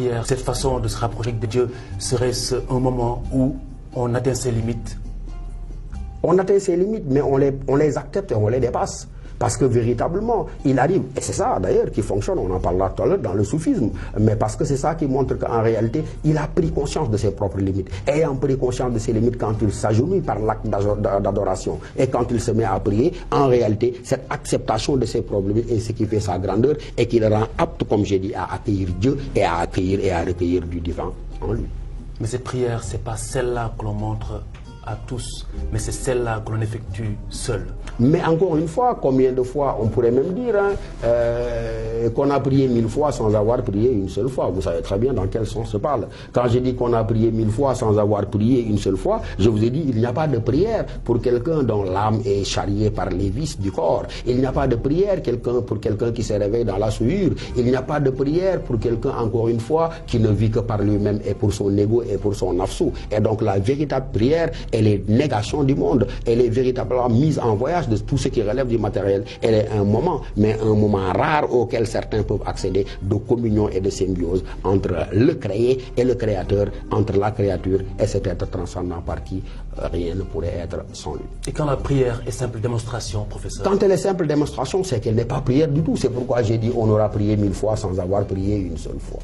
prière, cette façon de se rapprocher de Dieu, serait-ce un moment où on atteint ses limites? On atteint ses limites, mais on les accepte et on les dépasse. Parce que véritablement, il arrive, et c'est ça d'ailleurs qui fonctionne, on en parlera tout à l'heure dans le soufisme, mais parce que c'est ça qui montre qu'en réalité, il a pris conscience de ses propres limites. Ayant pris conscience de ses limites quand il s'agenouille par l'acte d'adoration et quand il se met à prier, en réalité, cette acceptation de ses propres limites est ce qui fait sa grandeur et qui le rend apte, comme j'ai dit, à accueillir Dieu et à accueillir et à recueillir du divin en lui. Mais cette prière, ce n'est pas celle-là que l'on montre à tous, mais c'est celle-là que l'on effectue seul. Mais encore une fois, combien de fois, on pourrait même dire qu'on a prié 1000 fois sans avoir prié une seule fois. Vous savez très bien dans quel sens se parle. Quand je dis qu'on a prié 1000 fois sans avoir prié une seule fois, je vous ai dit il n'y a pas de prière pour quelqu'un dont l'âme est charriée par les vices du corps. Il n'y a pas de prière pour quelqu'un qui se réveille dans la souillure. Il n'y a pas de prière pour quelqu'un, encore une fois, qui ne vit que par lui-même et pour son ego et pour son nafsou. Et donc la véritable prière, elle est négation du monde. Elle est véritablement mise en voyage de tout ce qui relève du matériel. Elle est un moment, mais un moment rare auquel certains peuvent accéder, de communion et de symbiose entre le créé et le créateur, entre la créature et cet être transcendant par qui rien ne pourrait être sans lui. Et quand la prière est simple démonstration, professeur? Quand elle est simple démonstration, c'est qu'elle n'est pas prière du tout. C'est pourquoi j'ai dit on aura prié 1000 fois sans avoir prié une seule fois.